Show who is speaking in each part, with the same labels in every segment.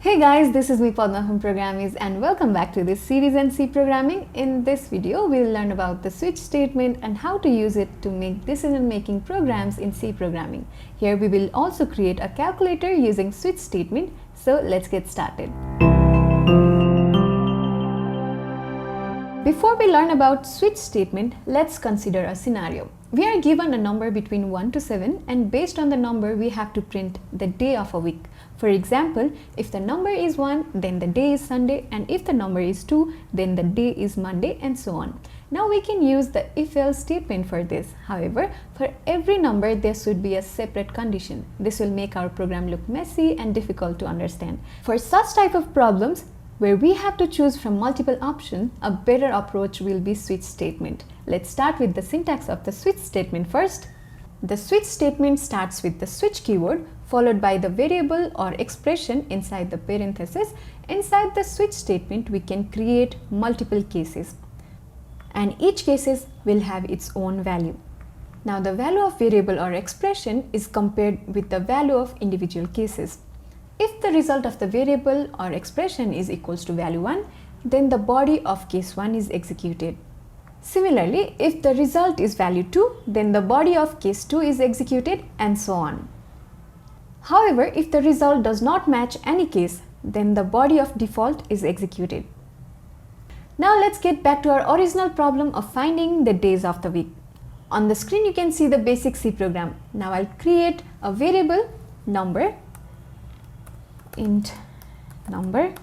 Speaker 1: Hey guys, this is me Padma from Programmees and welcome back to this series in C programming. In this video, we'll learn about the switch statement and how to use it to make decision-making programs in C programming. Here we will also create a calculator using switch statement. So let's get started. Before we learn about switch statement, let's consider a scenario. We are given a number between 1 to 7 and based on the number we have to print the day of a week. For example, if the number is 1, then the day is Sunday, and if the number is 2, then the day is Monday, and so on. Now we can use the if-else statement for this. However, for every number there should be a separate condition. This will make our program look messy and difficult to understand. For such type of problems, where we have to choose from multiple options, a better approach will be switch statement. Let's start with the syntax of the switch statement first. The switch statement starts with the switch keyword followed by the variable or expression inside the parenthesis. Inside the switch statement, we can create multiple cases, and each cases will have its own value. Now the value of variable or expression is compared with the value of individual cases. If the result of the variable or expression is equals to value 1, then the body of case 1 is executed. Similarly, if the result is value 2, then the body of case 2 is executed, and so on. However, if the result does not match any case, then the body of default is executed. Now let's get back to our original problem of finding the days of the week. On the screen you can see the basic C program. Now I'll create a variable number, int number.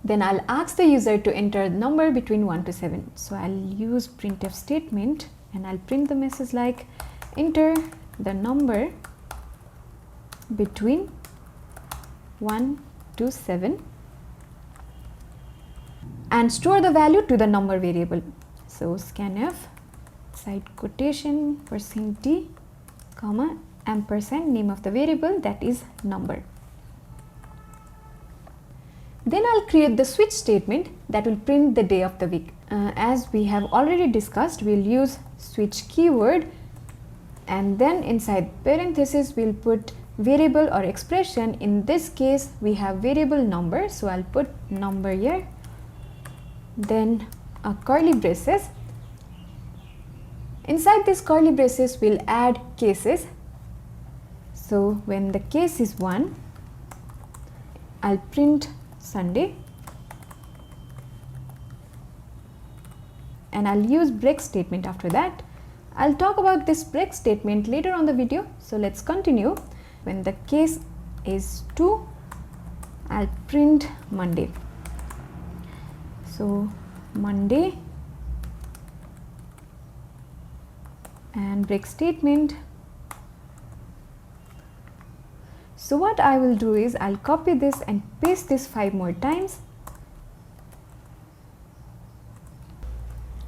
Speaker 1: Then I'll ask the user to enter the number between 1 to 7. So I'll use printf statement and I'll print the message like enter the number between 1 to 7 and store the value to the number variable. So scanf side quotation %t comma ampersand name of the variable, that is number. Then I'll create the switch statement that will print the day of the week. As we have already discussed, we'll use switch keyword and then inside parenthesis we'll put variable or expression. In this case we have variable number, so I'll put number here, then a curly braces. Inside this curly braces we'll add cases. So when the case is 1, I'll print Sunday, and I'll use break statement after that. I'll talk about this break statement later on the video, so let's continue. When the case is 2, I'll print Monday. So Monday and break statement. So what I will do is I'll copy this and paste this 5 more times,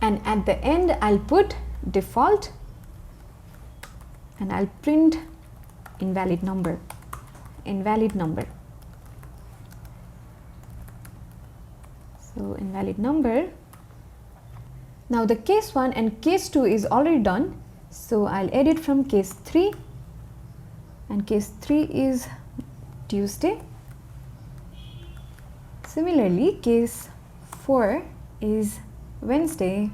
Speaker 1: and at the end I'll put default and I'll print invalid number. So invalid number. Now the case 1 and case 2 is already done, so I'll edit from case 3, and case 3 is Tuesday. Similarly, case 4 is Wednesday,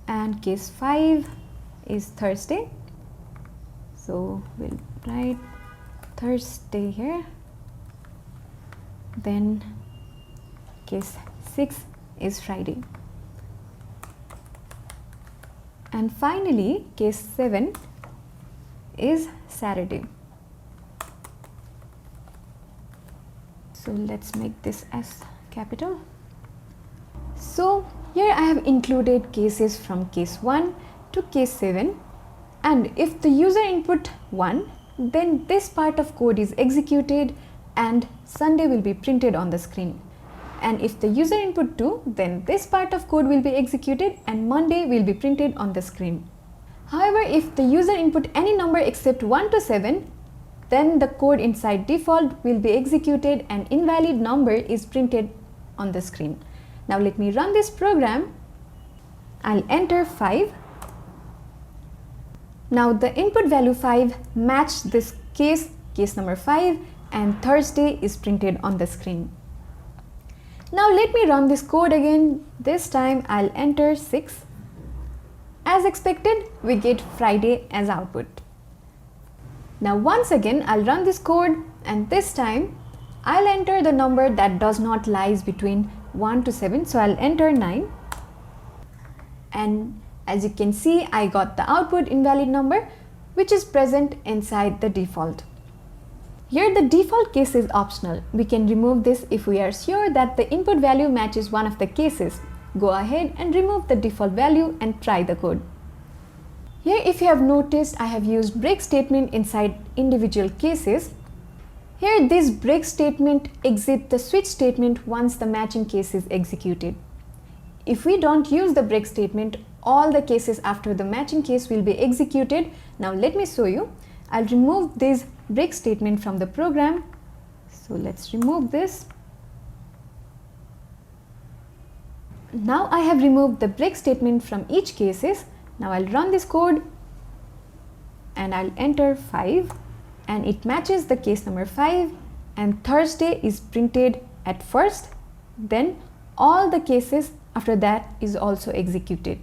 Speaker 1: and case 5 is Thursday. So we'll write Thursday here. Then case 6 is Friday. And finally, case 7 is Saturday. So let's make this as capital. So here I have included cases from case 1 to case 7, and if the user input 1, then this part of code is executed and Sunday will be printed on the screen. And if the user input 2, then this part of code will be executed and Monday will be printed on the screen. However, if the user input any number except 1 to 7, then the code inside default will be executed and invalid number is printed on the screen. Now let me run this program. I'll enter 5 Now the input value 5 matched this case number 5, and Thursday is printed on the screen. Now let me run this code again. This time I'll enter 6. As expected, we get Friday as output. Now once again I'll run this code, and this time I'll enter the number that does not lies between 1 to 7. So I'll enter 9. And as you can see, I got the output invalid number, which is present inside the default. Here the default case is optional. We can remove this if we are sure that the input value matches one of the cases. Go ahead and remove the default value and try the code. Here, if you have noticed, I have used break statement inside individual cases. Here this break statement exits the switch statement once the matching case is executed. If we don't use the break statement, all the cases after the matching case will be executed. Now let me show you. I'll remove this break statement from the program. So let's remove this. Now I have removed the break statement from each cases. Now I'll run this code and I'll enter 5, and it matches the case number 5, and Thursday is printed at first, then all the cases after that is also executed.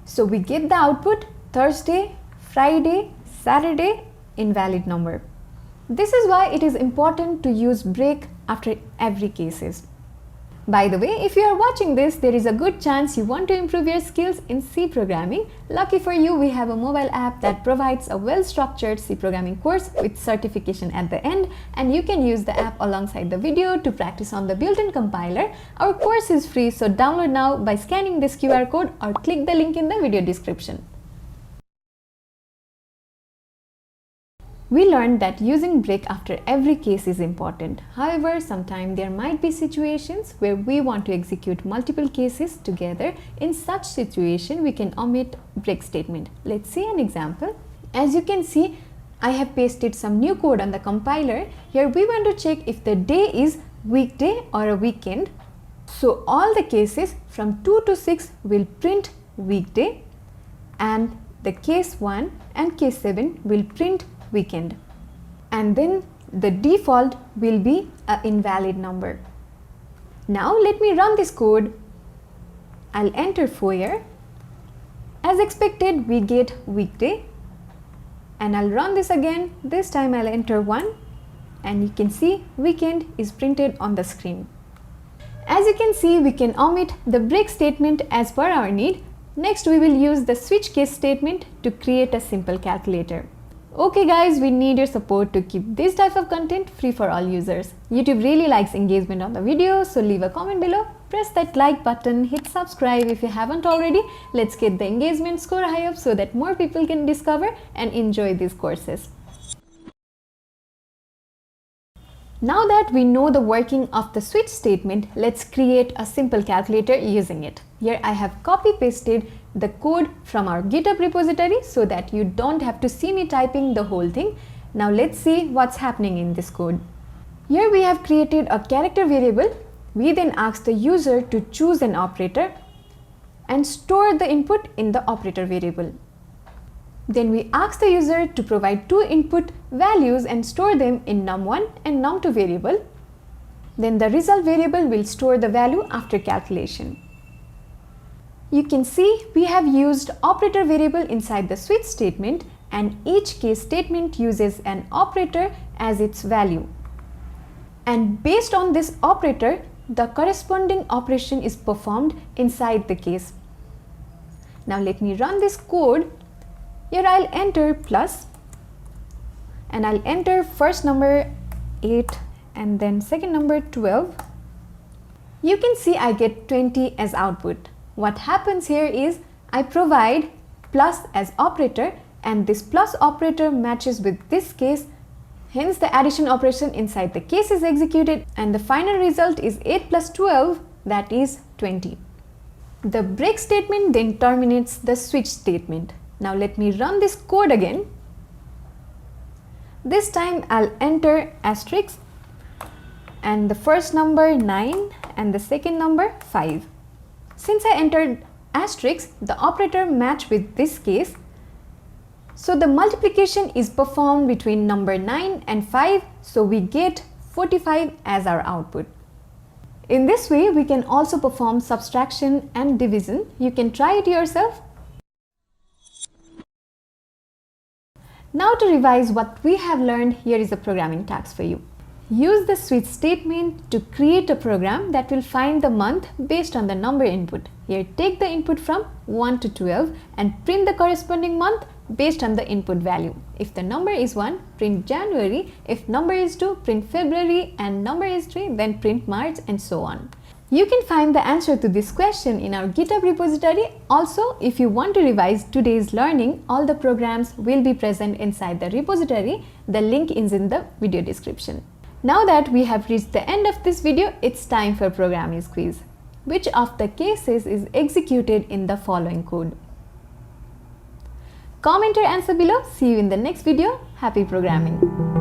Speaker 1: So we get the output Thursday, Friday, Saturday, invalid number. This is why it is important to use break after every cases. By the way, if you are watching this, there is a good chance you want to improve your skills in C programming. Lucky for you, we have a mobile app that provides a well-structured C programming course with certification at the end, and you can use the app alongside the video to practice on the built-in compiler. Our course is free, so download now by scanning this QR code or click the link in the video description. We learned that using break after every case is important. However, sometimes there might be situations where we want to execute multiple cases together. In such situation, we can omit break statement. Let's see an example. As you can see, I have pasted some new code on the compiler. Here we want to check if the day is weekday or a weekend. So all the cases from 2 to 6 will print weekday, and the case 1 and case 7 will print weekend, and then the default will be an invalid number. Now let me run this code. I'll enter 4. As expected, we get weekday, and I'll run this again. This time I'll enter 1, and you can see weekend is printed on the screen. As you can see, we can omit the break statement as per our need. Next, we will use the switch case statement to create a simple calculator. Okay guys, we need your support to keep this type of content free for all users. YouTube really likes engagement on the video, so leave a comment below, press that like button, hit subscribe if you haven't already. Let's get the engagement score high up so that more people can discover and enjoy these courses. Now that we know the working of the switch statement, let's create a simple calculator using it. Here I have copy-pasted the code from our GitHub repository so that you don't have to see me typing the whole thing. Now let's see what's happening in this code. Here we have created a character variable. We then ask the user to choose an operator and store the input in the operator variable. Then we ask the user to provide 2 input values and store them in num1 and num2 variable. Then the result variable will store the value after calculation. You can see we have used operator variable inside the switch statement, and each case statement uses an operator as its value. And based on this operator, the corresponding operation is performed inside the case. Now let me run this code. Here I'll enter plus, and I'll enter first number 8 and then second number 12. You can see I get 20 as output. What happens here is I provide plus as operator, and this plus operator matches with this case. Hence the addition operation inside the case is executed, and the final result is 8 plus 12, that is 20. The break statement then terminates the switch statement. Now let me run this code again. This time I'll enter asterisk and the first number 9 and the second number 5. Since I entered asterisk, the operator matched with this case. So the multiplication is performed between number 9 and 5, so we get 45 as our output. In this way, we can also perform subtraction and division. You can try it yourself. Now to revise what we have learned, here is a programming task for you. Use the switch statement to create a program that will find the month based on the number input. Here, take the input from 1 to 12 and print the corresponding month based on the input value. If the number is 1, print January. If number is 2, print February, and number is 3, then print March, and so on. You can find the answer to this question in our GitHub repository. Also, if you want to revise today's learning, all the programs will be present inside the repository. The link is in the video description. Now that we have reached the end of this video, it's time for programming quiz. Which of the cases is executed in the following code? Comment your answer below. See you in the next video. Happy programming!